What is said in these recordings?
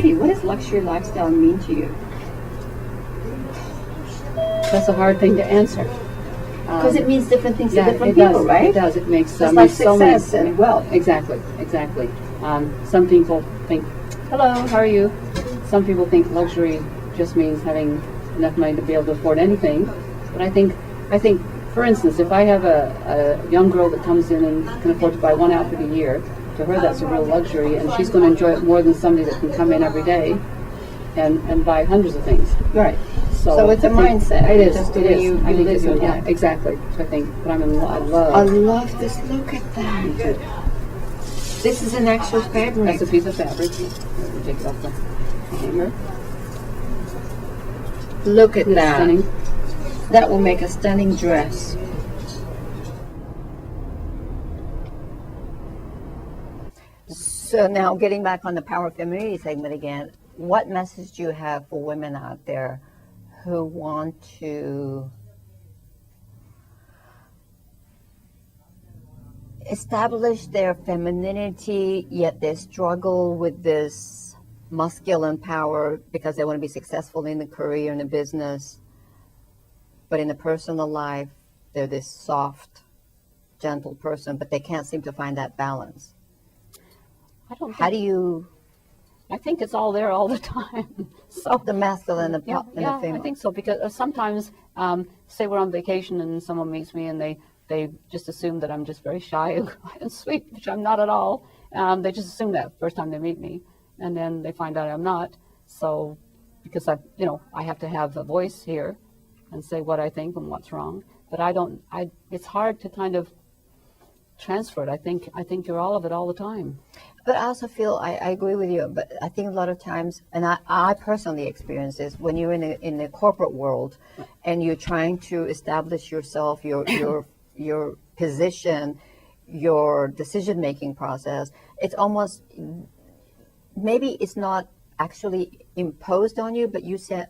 Judy, what does luxury lifestyle mean to you? That's a hard thing to answer. Because it means different things to different it people, does, right? It does. It makes Just like success and wealth. Exactly. Some people think, hello, how are you? Some people think luxury just means having enough money to be able to afford anything. But I think, for instance, if I have a young girl that comes in and can afford to buy one outfit a year, to her that's a real luxury, and she's going to enjoy it more than somebody that can come in every day and buy hundreds of things. Right. So it's a mindset. It is. Just the it way is. you I think live it's your yeah, life. exactly. So I think, but I love. I love this. Look at that. Me too. This is an actual fabric. That's a piece of fabric. Let me take it off the hanger. Look at that. Stunning. That will make a stunning dress. So now, getting back on the Power of Femininity segment again, what message do you have for women out there who want to establish their femininity, yet they struggle with this masculine power because they want to be successful in the career and the business, but in the personal life, they're this soft, gentle person, but they can't seem to find that balance? How do you... I think it's all there all the time. So the masculine and the, yeah, and the female. I think so, because sometimes, say we're on vacation and someone meets me and they just assume that I'm just very shy and sweet, which I'm not at all. They just assume that first time they meet me, and then they find out I'm not. So, because I have to have a voice here and say what I think and what's wrong. But it's hard to kind of transfer it. I think you're all of it all the time. But I also feel, I agree with you, but I think a lot of times, and I personally experience this, when you're in the corporate world and you're trying to establish yourself, your position, your decision-making process, it's almost, maybe it's not actually imposed on you, but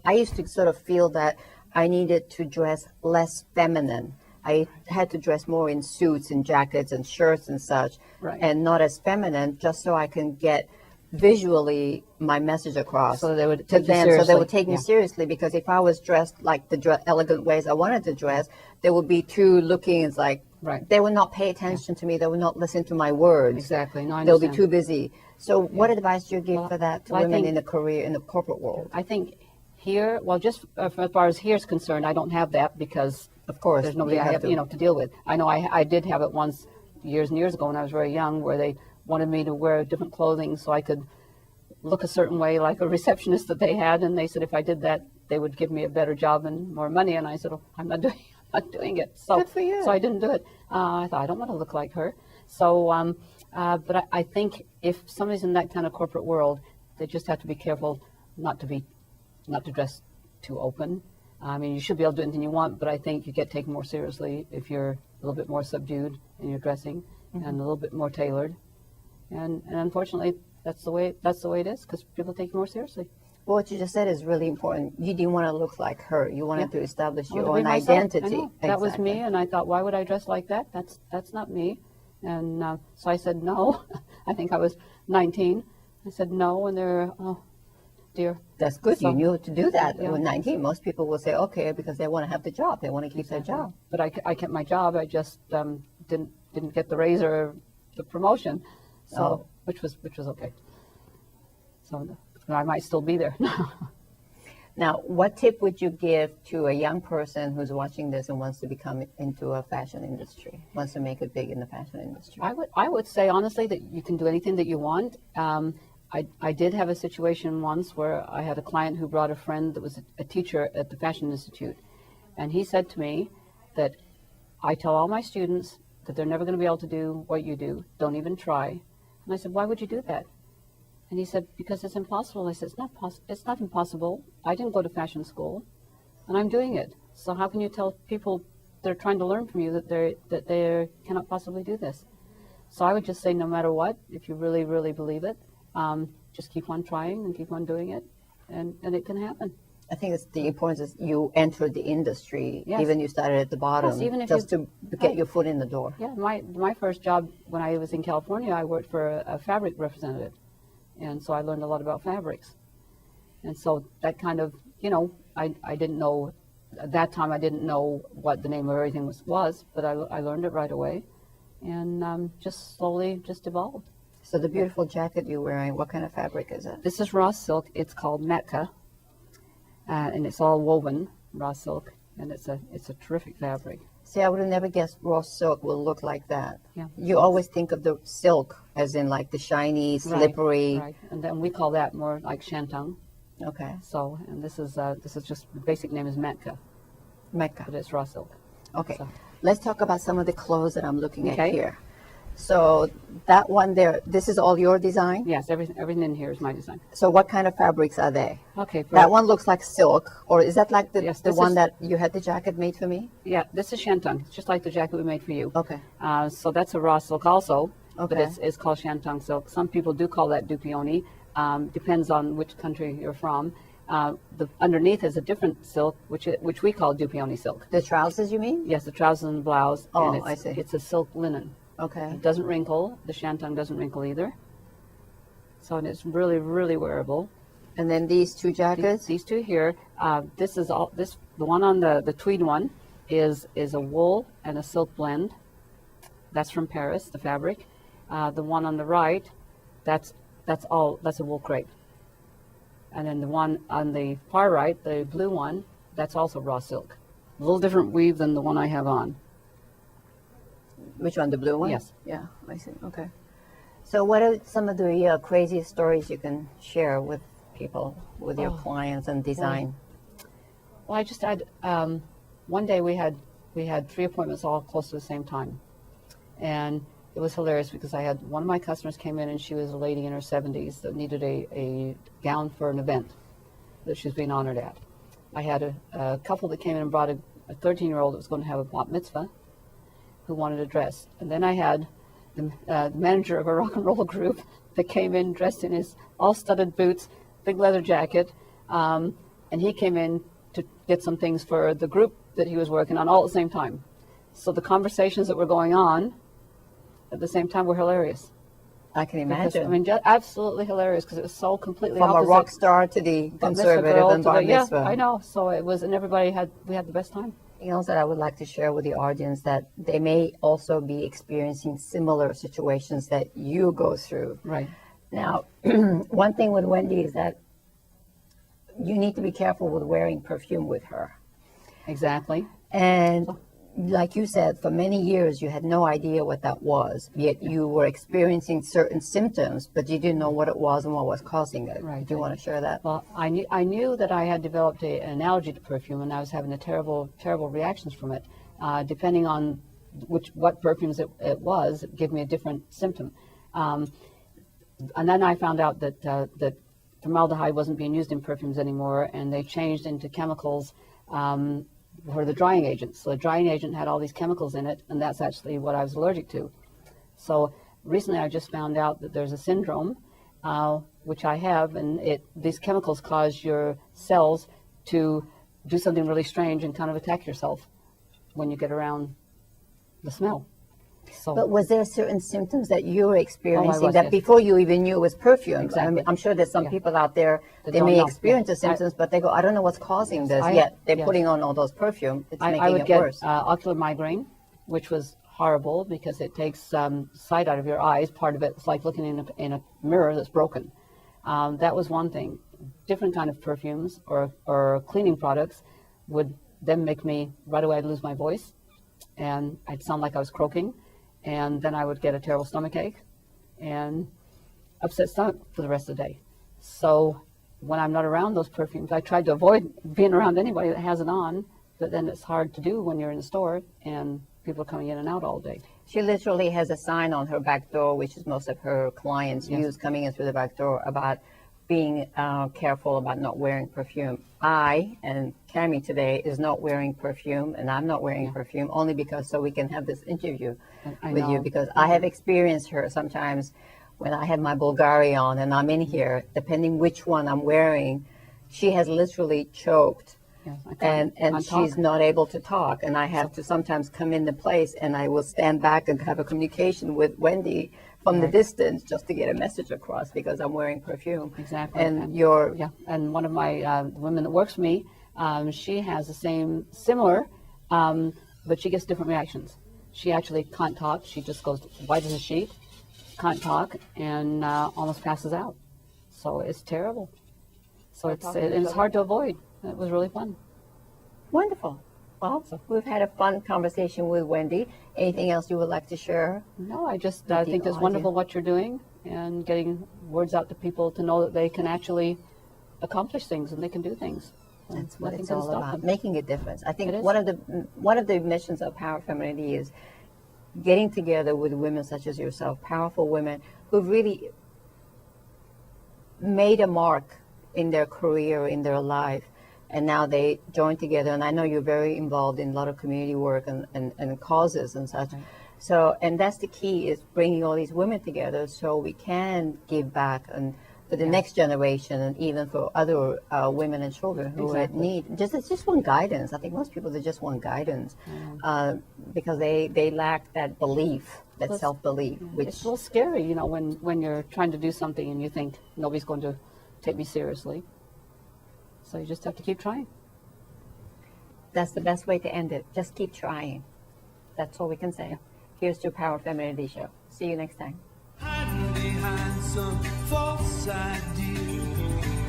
I used to sort of feel that I needed to dress less feminine. I had to dress more in suits and jackets and shirts and such, right, and not as feminine, just so I can get visually my message across. So they would to take you them, seriously. so they would take me seriously, because if I was dressed like the elegant ways I wanted to dress, they would be too looking. It's like, right, they would not pay attention to me. They would not listen to my words. Exactly. No, I They'll be understand. too busy. So what advice do you give for that to women in the career, in the corporate world? I think here, well, just as far as here is concerned, I don't have that because, of course, there's nobody I have to deal with. I know I did have it once years and years ago when I was very young, where they wanted me to wear different clothing so I could look a certain way, like a receptionist that they had, and they said if I did that, they would give me a better job and more money. And I said, oh, I'm not doing it. So, good for you. So I didn't do it. I thought, I don't want to look like her. So, but I think if somebody's in that kind of corporate world, they just have to be careful not to dress too open. I mean, you should be able to do anything you want, but I think you get taken more seriously if you're a little bit more subdued in your dressing, and a little bit more tailored. And unfortunately, that's the way it is, because people take you more seriously. Well, what you just said is really important. You didn't want to look like her. You wanted to establish your to be own myself. identity. I know. Exactly. That was me, and I thought, why would I dress like that? That's not me. And so I said no. I think I was 19. I said no, and they're, oh, dear. That's good. So, you knew to do that yeah. when 19. Most people will say, okay, because they want to have the job. They want to keep their job. But I kept my job. I just didn't get the raise or the promotion, so which was okay. So I might still be there. Now, what tip would you give to a young person who's watching this and wants to become into a fashion industry, wants to make it big in the fashion industry? I would say honestly that you can do anything that you want. I did have a situation once where I had a client who brought a friend that was a teacher at the Fashion Institute, and he said to me that I tell all my students that they're never going to be able to do what you do. Don't even try. And I said, why would you do that? And he said, because it's impossible. I said, it's not impossible. I didn't go to fashion school, and I'm doing it. So how can you tell people that are trying to learn from you that they cannot possibly do this? So I would just say, no matter what, if you really, really believe it, just keep on trying and keep on doing it, and it can happen. I think it's the importance is you entered the industry, even you started at the bottom, yes, even if just to get your foot in the door. Yeah, my first job when I was in California, I worked for a fabric representative, and so I learned a lot about fabrics. And so that kind of, I didn't know, at that time I didn't know what the name of everything was, but I learned it right away, and just slowly just evolved. So the beautiful jacket you're wearing, what kind of fabric is it? This is raw silk. It's called Metka, and it's all woven raw silk, and it's a terrific fabric. See, I would have never guessed raw silk will look like that. Yeah. You always think of the silk as in like the shiny, slippery. Right. And then we call that more like shantung. Okay. So, and this is just, the basic name is Metka, Mecca. but it's raw silk. Okay. So. Let's talk about some of the clothes that I'm looking at Okay. here. So that one there, this is all your design? Yes, everything in here is my design. So what kind of fabrics are they? Okay. That one looks like silk, or is that like the, Yes, the this one is- that you had the jacket made for me? Yeah, this is shantung. It's just like the jacket we made for you. Okay. So that's a raw silk also, but Okay. it's called shantung silk. Some people do call that dupioni. Depends on which country you're from. The underneath is a different silk, which we call dupioni silk. The trousers, you mean? Yes, the trousers and the blouse. Oh, and it's, I see. It's a silk linen. Okay. It doesn't wrinkle. The shantung doesn't wrinkle either. So and it's really, really wearable. And then these two jackets? These two here, this is all. The one on the tweed one is a wool and a silk blend. That's from Paris, the fabric. The one on the right, that's a wool crepe. And then the one on the far right, the blue one, that's also raw silk. A little different weave than the one I have on. Which one, the blue one? Yes. Yeah, I see. Okay. So what are some of the craziest stories you can share with people, with your clients and design? Well, I just had one day we had 3 appointments all close to the same time, and it was hilarious because I had one of my customers came in and she was a lady in her 70s that needed a gown for an event that she was being honored at. I had a couple that came in and brought a 13-year-old that was going to have a bat mitzvah who wanted a dress, and then I had the manager of a rock and roll group that came in dressed in his all studded boots, big leather jacket, and he came in to get some things for the group that he was working on all at the same time. So the conversations that were going on at the same time were hilarious. I can Because, imagine. I mean, just absolutely hilarious because it was so completely From a opposite. rock star to the Bat mitzvah conservative girl and to the- bar mitzvah. Yeah, I know. So it was, and we had the best time. Something else that I would like to share with the audience, that they may also be experiencing similar situations that you go through. Right. Now, one thing with Wendy is that you need to be careful with wearing perfume with her. Exactly. And like you said, for many years you had no idea what that was, yet you were experiencing certain symptoms, but you didn't know what it was and what was causing it. Right. Do you want to share that? Well, I knew that I had developed an allergy to perfume, and I was having terrible reactions from it. Depending on what perfumes it was, it gave me a different symptom. And then I found out that formaldehyde wasn't being used in perfumes anymore, and they changed into chemicals for the drying agents. So the drying agent had all these chemicals in it, and that's actually what I was allergic to. So recently I just found out that there's a syndrome, which I have, and these chemicals cause your cells to do something really strange and kind of attack yourself when you get around the smell. So, But was there certain symptoms that you were experiencing was, that yes. before you even knew it was perfume? Exactly. I mean, I'm sure there's some Yeah. people out there, That they don't may know. experience Yeah. the symptoms, but they go, I don't know what's causing this, I- yet they're yes. putting on all those perfume. It's I making would it get worse. ocular migraine, which was horrible because it takes sight out of your eyes. Part of it's like looking in a mirror that's broken. That was one thing. Different kind of perfumes or cleaning products would then make me, right away I'd lose my voice and I'd sound like I was croaking, and then I would get a terrible stomach ache and upset stomach for the rest of the day. So when I'm not around those perfumes, I tried to avoid being around anybody that has it on, but then it's hard to do when you're in the store and people are coming in and out all day. She literally has a sign on her back door, which is most of her clients Yes. use coming in through the back door, about being careful about not wearing perfume. I and Cammie today is not wearing perfume, and I'm not wearing perfume only because so we can have this interview I with you, know. because I have experienced her sometimes when I had my Bulgari on and I'm in here, depending which one I'm wearing, she has literally choked Yeah, I can't- and can't she's talk. not able to talk, and I have to sometimes come into place, and I will stand back and have a communication with Wendy from the Right. distance just to get a message across because I'm wearing perfume. Exactly. And you're Yeah, and one of my women that works for me, she has the same, similar, but she gets different reactions. She actually can't talk. She just goes white as a sheet, can't talk, and almost passes out. So it's terrible. So We're it's talking to it's each hard to avoid. It was really fun. wonderful. Well, we've had a fun conversation with Wendy. Anything else you would like to share? No, I just With the think it's wonderful what you're doing and getting words out to people to know that they can actually accomplish things and they can do things. That's what Nothing it's can all stop about, them. making a difference. I think It is. one of the missions of Power Femininity is getting together with women such as yourself, powerful women who've really made a mark in their career, in their life, and now they join together. And I know you're very involved in a lot of community work and causes and such. Right. So, and that's the key, is bringing all these women together so we can give back and for the next generation and even for other women and children who Exactly. need just want guidance. I think most people, they just want guidance because they lack that belief, that Plus, self-belief, which It's a little scary, you know, when you're trying to do something and you think nobody's going to take me seriously. So you just have to keep trying. that's the best way to end it. Just keep trying. That's all we can say. Here's to Power Femininity Show. See you next time. Hiding behind some false idea.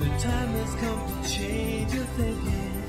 The time has come to change your thinking.